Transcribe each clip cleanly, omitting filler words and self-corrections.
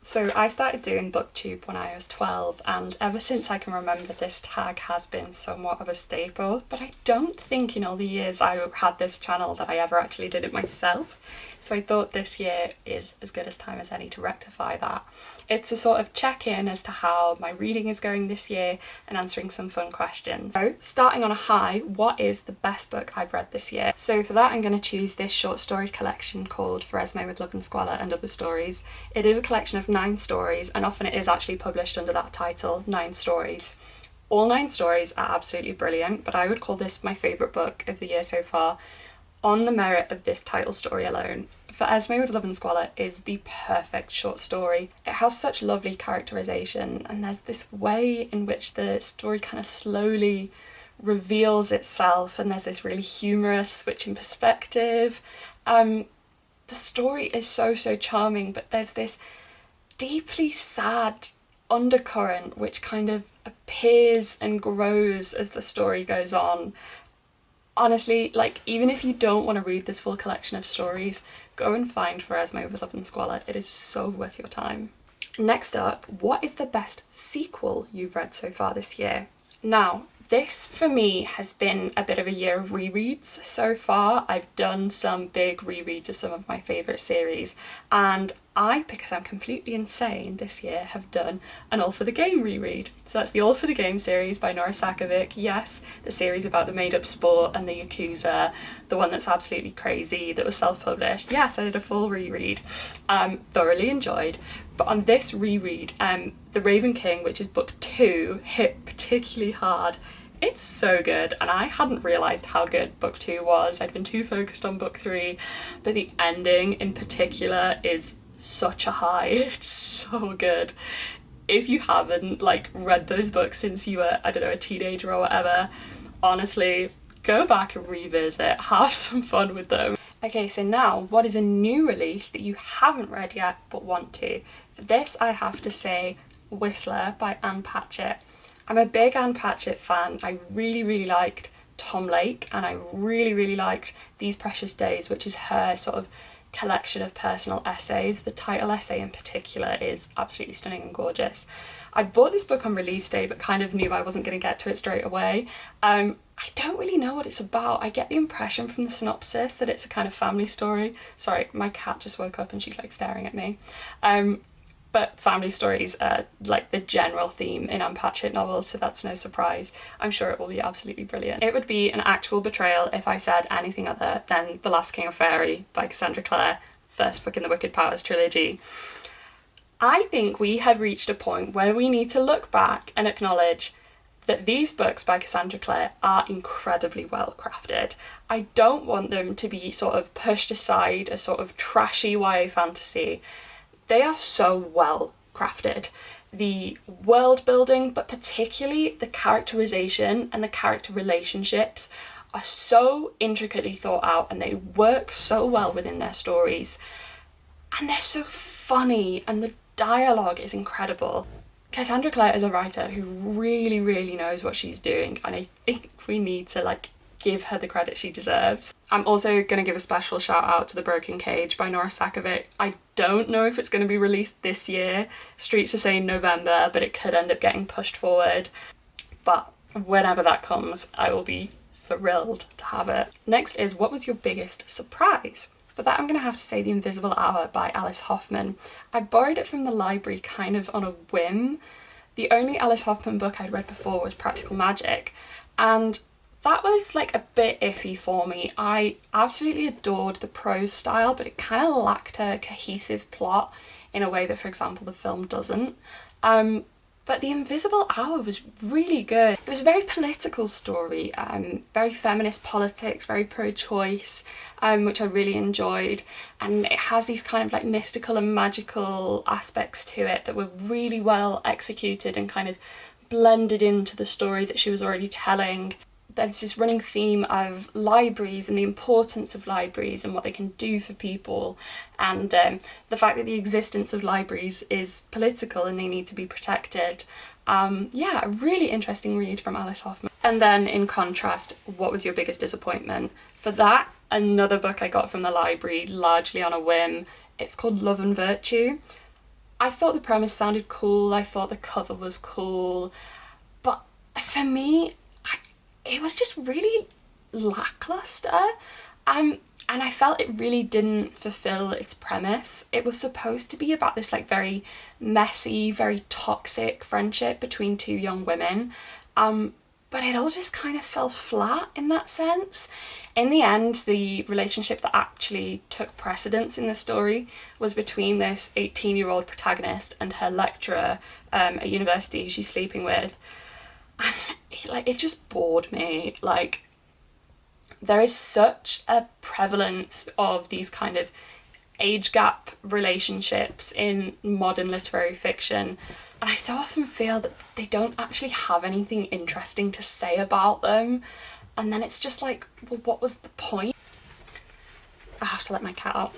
So I started doing booktube when I was 12, and ever since I can remember this tag has been somewhat of a staple, but I don't think in all the years I had this channel that I ever actually did it myself. So I thought this year is as good as time as any to rectify that. It's a sort of check-in as to how my reading is going this year and answering some fun questions. So starting on a high, what is the best book I've read this year? So for that I'm going to choose this short story collection called For Esme with Love and Squalor and Other Stories. It is a collection of 9 stories, and often it is actually published under that title, 9 stories. All 9 stories are absolutely brilliant, but I would call this my favourite book of the year so far on the merit of this title story alone. For Esme with Love and Squalor is the perfect short story. It has such lovely characterisation, and there's this way in which the story kind of slowly reveals itself, and there's this really humorous switch in perspective. The story is so charming, but there's this deeply sad undercurrent which kind of appears and grows as the story goes on. Honestly, like, even if you don't want to read this full collection of stories, go and find For Esme with Love and Squalor. It is so worth your time. Next up, what is the best sequel you've read so far this year? Now, this for me has been a bit of a year of rereads so far. I've done some big rereads of some of my favourite series, and I, because I'm completely insane, this year have done an All for the Game reread. So that's the All for the Game series by Nora Sakovic. Yes, the series about the made-up sport and the Yakuza, the one that's absolutely crazy, that was self-published. Yes, I did a full reread. Thoroughly enjoyed. But on this reread, The Raven King, which is book 2, hit particularly hard. It's so good, and I hadn't realised how good book 2 was. I'd been too focused on book 3, but the ending in particular is such a high. It's so good. If you haven't read those books since you were, I don't know, a teenager or whatever, honestly, go back and revisit, have some fun with them. Okay, so now, what is a new release that you haven't read yet but want to? For this, I have to say Whistler by Anne Patchett. I'm a big Anne Patchett fan. I really liked Tom Lake, and I really liked These Precious Days, which is her sort of collection of personal essays. The title essay in particular is absolutely stunning and gorgeous. I bought this book on release day but kind of knew I wasn't going to get to it straight away. I don't really know what it's about. I get the impression from the synopsis that it's a kind of family story. Sorry, my cat just woke up and she's staring at me. But family stories are the general theme in Anne Patchett novels, so that's no surprise. I'm sure it will be absolutely brilliant. It would be an actual betrayal if I said anything other than The Last King of Fairy by Cassandra Clare, first book in the Wicked Powers trilogy. I think we have reached a point where we need to look back and acknowledge that these books by Cassandra Clare are incredibly well crafted. I don't want them to be sort of pushed aside as sort of trashy YA fantasy. They are so well crafted. The world building, but particularly the characterization and the character relationships, are so intricately thought out, and they work so well within their stories. And they're so funny, and the dialogue is incredible. Cassandra Clare is a writer who really knows what she's doing, and I think we need to give her the credit she deserves. I'm also going to give a special shout out to The Broken Cage by Nora Sakovic. I don't know if it's going to be released this year. Streets are saying November, but it could end up getting pushed forward. But whenever that comes, I will be thrilled to have it. Next is, what was your biggest surprise? For that, I'm going to have to say The Invisible Hour by Alice Hoffman. I borrowed it from the library kind of on a whim. The only Alice Hoffman book I'd read before was Practical Magic, and that was a bit iffy for me. I absolutely adored the prose style, but it kind of lacked a cohesive plot in a way that, for example, the film doesn't. But The Invisible Hour was really good. It was a very political story, very feminist politics, very pro-choice, which I really enjoyed. And it has these kind of mystical and magical aspects to it that were really well executed and kind of blended into the story that she was already telling. There's this running theme of libraries and the importance of libraries and what they can do for people, and the fact that the existence of libraries is political and they need to be protected. Yeah, a really interesting read from Alice Hoffman. And then in contrast, what was your biggest disappointment? For that, another book I got from the library largely on a whim. It's called Love and Virtue. I thought the premise sounded cool, I thought the cover was cool, but for me, it was just really lackluster. And I felt it really didn't fulfill its premise. It was supposed to be about this like very messy, very toxic friendship between two young women. But it all just kind of fell flat in that sense. In the end, the relationship that actually took precedence in the story was between this 18-year-old protagonist and her lecturer at university who she's sleeping with. And it just bored me. Like, there is such a prevalence of these kind of age gap relationships in modern literary fiction, and I so often feel that they don't actually have anything interesting to say about them, and then it's just like, well, what was the point? I have to let my cat out.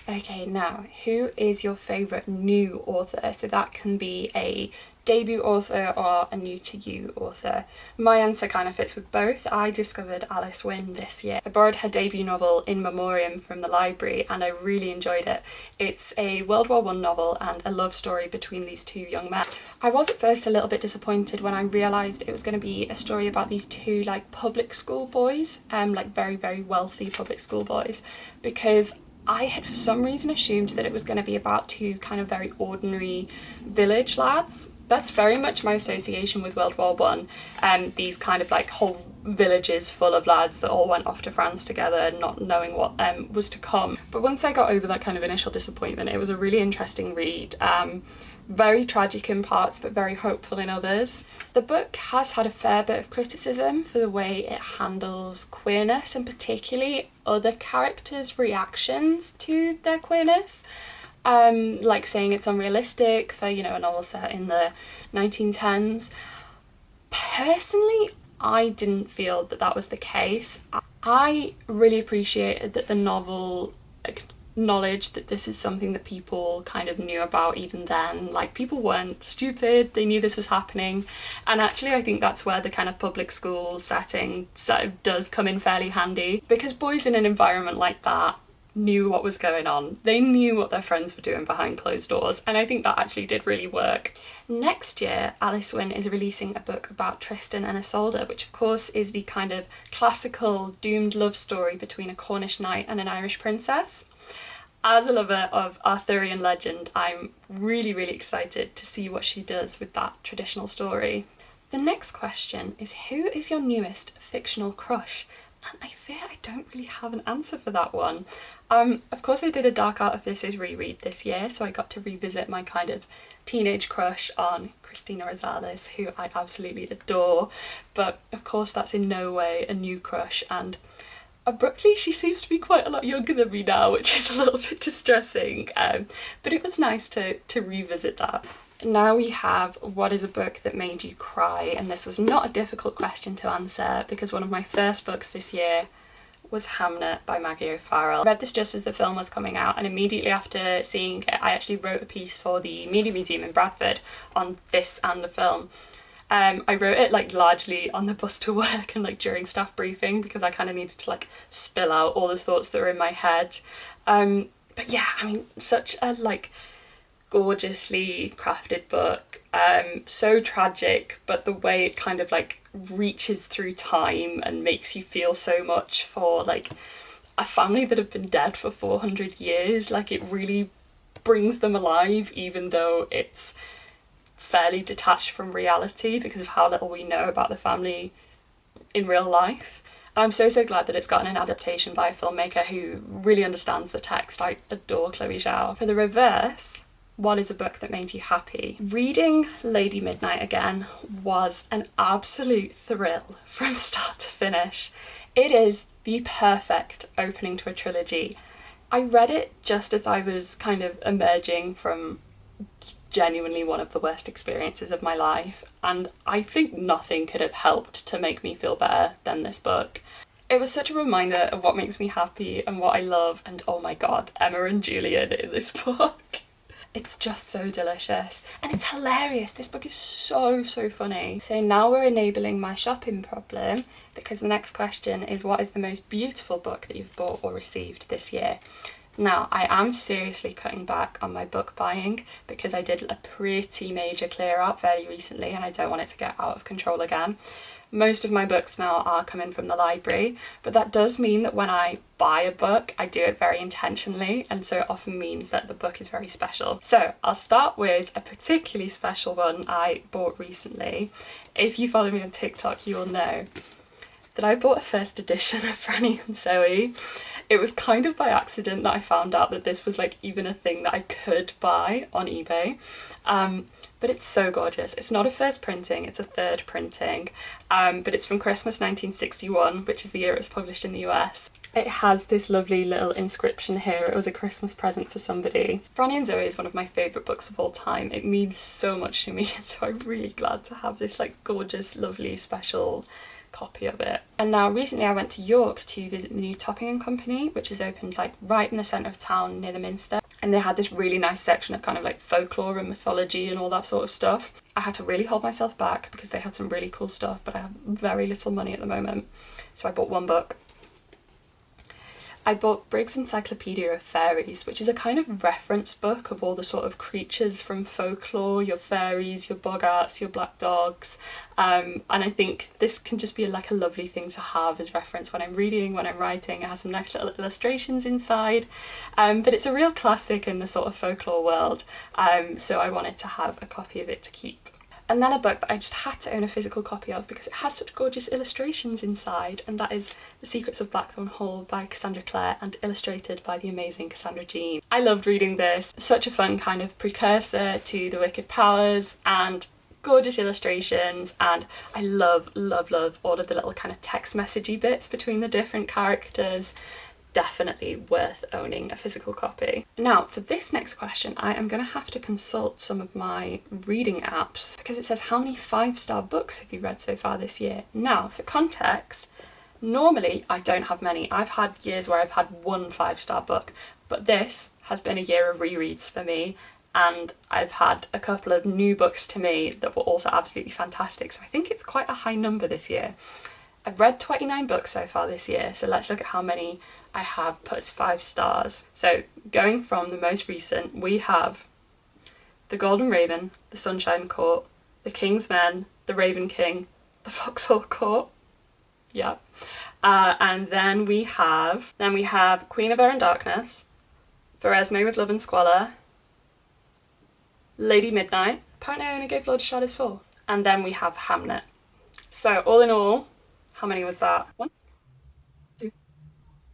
Okay, now, who is your favourite new author? So that can be a debut author or a new to you author. My answer kind of fits with both. I discovered Alice Wynne this year. I borrowed her debut novel In Memoriam from the library and I really enjoyed it. It's a World War I novel and a love story between these two young men. I was at first a little bit disappointed when I realised it was going to be a story about these two like public school boys, like very, very wealthy public school boys, because I had for some reason assumed that it was going to be about two kind of very ordinary village lads. That's very much my association with World War I. These kind of like whole villages full of lads that all went off to France together, not knowing what was to come. But once I got over that kind of initial disappointment, it was a really interesting read. Very tragic in parts, but very hopeful in others. The book has had a fair bit of criticism for the way it handles queerness, and particularly other characters' reactions to their queerness. Like saying it's unrealistic for, you know, a novel set in the 1910s. Personally, I didn't feel that that was the case. I really appreciated that the novel acknowledged that this is something that people kind of knew about even then. Like, people weren't stupid, they knew this was happening. And actually I think that's where the kind of public school setting sort of does come in fairly handy, because boys in an environment like that knew what was going on. They knew what their friends were doing behind closed doors, and I think that actually did really work. Next year, Alice Wynne is releasing a book about Tristan and Isolde, which of course is the kind of classical doomed love story between a Cornish knight and an Irish princess. As a lover of Arthurian legend, I'm really, really excited to see what she does with that traditional story. The next question is, who is your newest fictional crush? And I fear I don't really have an answer for that one. Of course I did a Dark Artifices reread this year, so I got to revisit my kind of teenage crush on Christina Rosales, who I absolutely adore, but of course that's in no way a new crush, and abruptly she seems to be quite a lot younger than me now, which is a little bit distressing, but it was nice to revisit that. Now we have, what is a book that made you cry? And this was not a difficult question to answer, because one of my first books this year was Hamnet by Maggie O'Farrell. I read this just as the film was coming out, and immediately after seeing it I actually wrote a piece for the Media Museum in Bradford on this and the film. I wrote it like largely on the bus to work and like during staff briefing, because I kind of needed to like spill out all the thoughts that were in my head. But yeah, I mean, such a like gorgeously crafted book, so tragic, but the way it kind of like reaches through time and makes you feel so much for like a family that have been dead for 400 years, like it really brings them alive, even though it's fairly detached from reality because of how little we know about the family in real life. And I'm so glad that it's gotten an adaptation by a filmmaker who really understands the text. I adore Chloe Zhao. For the reverse, what is a book that made you happy? Reading Lady Midnight again was an absolute thrill from start to finish. It is the perfect opening to a trilogy. I read it just as I was kind of emerging from genuinely one of the worst experiences of my life, and I think nothing could have helped to make me feel better than this book. It was such a reminder of what makes me happy and what I love, and oh my god, Emma and Julian in this book. It's just so delicious, and it's hilarious. This book is so funny. So now we're enabling my shopping problem, because the next question is, what is the most beautiful book that you've bought or received this year? Now, I am seriously cutting back on my book buying because I did a pretty major clear out fairly recently and I don't want it to get out of control again. Most of my books now are coming from the library, but that does mean that when I buy a book, I do it very intentionally, and so it often means that the book is very special. So I'll start with a particularly special one I bought recently. If you follow me on TikTok, you will know that I bought a first edition of Franny and Zoe. It was kind of by accident that I found out that this was like even a thing that I could buy on eBay. But it's so gorgeous. It's not a first printing, it's a third printing, but it's from Christmas 1961, which is the year it was published in the US. It has this lovely little inscription here. It was a Christmas present for somebody. Franny and Zoe is one of my favourite books of all time. It means so much to me, so I'm really glad to have this like gorgeous, lovely, special copy of it. And now recently I went to York to visit the new Topping and Company, which is opened like right in the centre of town near the Minster, and they had this really nice section of kind of like folklore and mythology and all that sort of stuff. I had to really hold myself back because they had some really cool stuff, but I have very little money at the moment, so I bought one book. I bought Briggs' Encyclopedia of Fairies, which is a kind of reference book of all the sort of creatures from folklore, your fairies, your boggarts, your black dogs, and I think this can just be like a lovely thing to have as reference when I'm reading, when I'm writing. It has some nice little illustrations inside, but it's a real classic in the sort of folklore world, so I wanted to have a copy of it to keep. And then a book that I just had to own a physical copy of because it has such gorgeous illustrations inside, and that is The Secrets of Blackthorn Hall by Cassandra Clare and illustrated by the amazing Cassandra Jean. I loved reading this, such a fun kind of precursor to The Wicked Powers, and gorgeous illustrations, and I love all of the little kind of text messagey bits between the different characters. Definitely worth owning a physical copy. Now for this next question I am going to have to consult some of my reading apps because it says how many 5-star books have you read so far this year. Now for context, normally I don't have many. I've had years where I've had one 5-star book, but this has been a year of rereads for me, and I've had a couple of new books to me that were also absolutely fantastic, so I think it's quite a high number this year. I've read 29 books so far this year, so let's look at how many I have put as 5 stars. So going from the most recent, we have The Golden Raven, The Sunshine Court, The King's Men, The Raven King, The Foxhole Court, yeah, and then we have Queen of Air and Darkness, For Esme with Love and Squalor, Lady Midnight, apparently I only gave Lord of Shadows 4, and then we have Hamnet. So all in all, how many was that? 1, 2,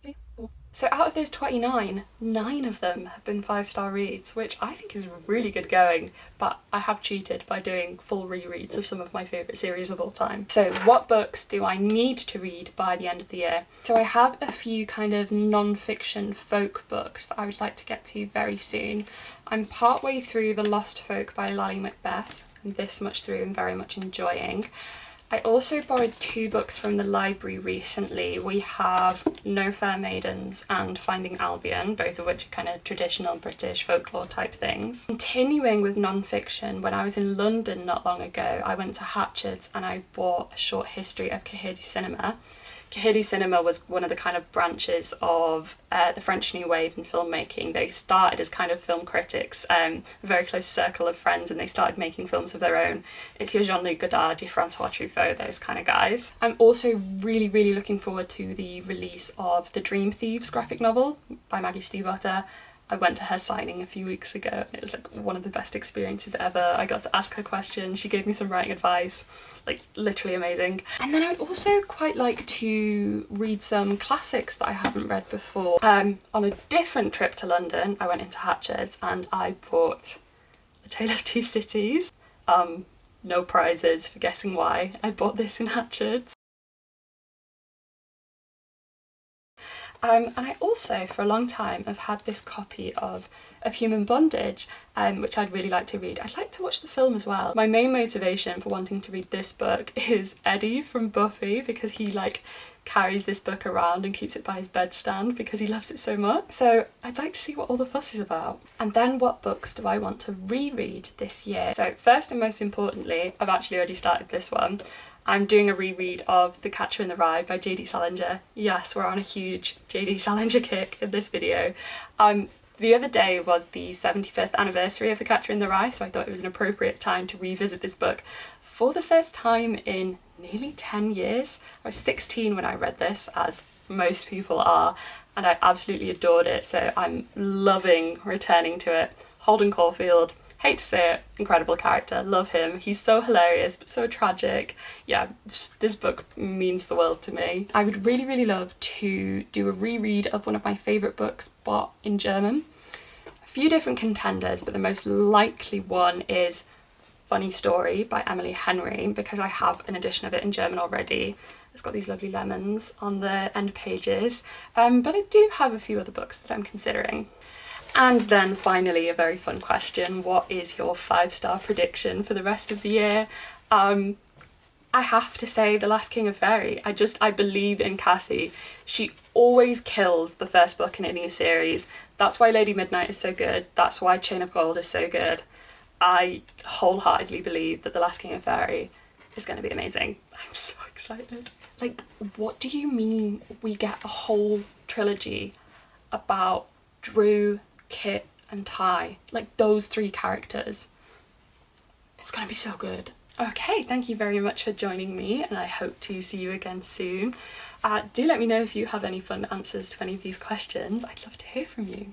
3, 4. So out of those 29, 9 of them have been 5-star reads, which I think is really good going, but I have cheated by doing full rereads of some of my favourite series of all time. So what books do I need to read by the end of the year? So I have a few kind of non-fiction folk books that I would like to get to very soon. I'm partway through The Lost Folk by Lally Macbeth, and this much through and very much enjoying. I also borrowed 2 books from the library recently. We have No Fair Maidens and Finding Albion, both of which are kind of traditional British folklore type things. Continuing with non-fiction, when I was in London not long ago, I went to Hatchards and I bought a short history of Cahirdy Cinema. Cahirdy Cinema was one of the kind of branches of the French New Wave in filmmaking. They started as kind of film critics, a very close circle of friends, and they started making films of their own. It's your Jean-Luc Godard, your Francois Truffaut, those kind of guys. I'm also really looking forward to the release of the Dream Thieves graphic novel by Maggie Stiefvater. I went to her signing a few weeks ago and it was like one of the best experiences ever. I got to ask her questions, she gave me some writing advice, like literally amazing. And then I would also quite like to read some classics that I haven't read before. On a different trip to London, I went into Hatchards and I bought A Tale of Two Cities. No prizes for guessing why I bought this in Hatchards. And I also, for a long time, have had this copy of Human Bondage, which I'd really like to read. I'd like to watch the film as well. My main motivation for wanting to read this book is Eddie from Buffy, because he like carries this book around and keeps it by his bedstand because he loves it so much. So I'd like to see what all the fuss is about. And then what books do I want to reread this year? So first and most importantly, I've actually already started this one. I'm doing a reread of The Catcher in the Rye by J.D. Salinger. Yes, we're on a huge J.D. Salinger kick in this video. The other day was the 75th anniversary of The Catcher in the Rye, so I thought it was an appropriate time to revisit this book for the first time in nearly 10 years. I was 16 when I read this, as most people are, and I absolutely adored it, so I'm loving returning to it. Holden Caulfield, hate to say it, incredible character, love him. He's so hilarious but so tragic. Yeah, this book means the world to me. I would really, really love to do a reread of one of my favourite books bought in German. A few different contenders, but the most likely one is Funny Story by Emily Henry, because I have an edition of it in German already. It's got these lovely lemons on the end pages, but I do have a few other books that I'm considering. And then finally, a very fun question: what is your 5-star prediction for the rest of the year? I have to say The Last King of Fairy. I believe in Cassie. She always kills the first book in a new series. That's why Lady Midnight is so good. That's why Chain of Gold is so good. I wholeheartedly believe that The Last King of Fairy is going to be amazing. I'm so excited. Like, what do you mean we get a whole trilogy about Drew, Kit and Ty? Like, those 3 characters. It's gonna be so good. Okay, thank you very much for joining me, and I hope to see you again soon. Do let me know if you have any fun answers to any of these questions. I'd love to hear from you.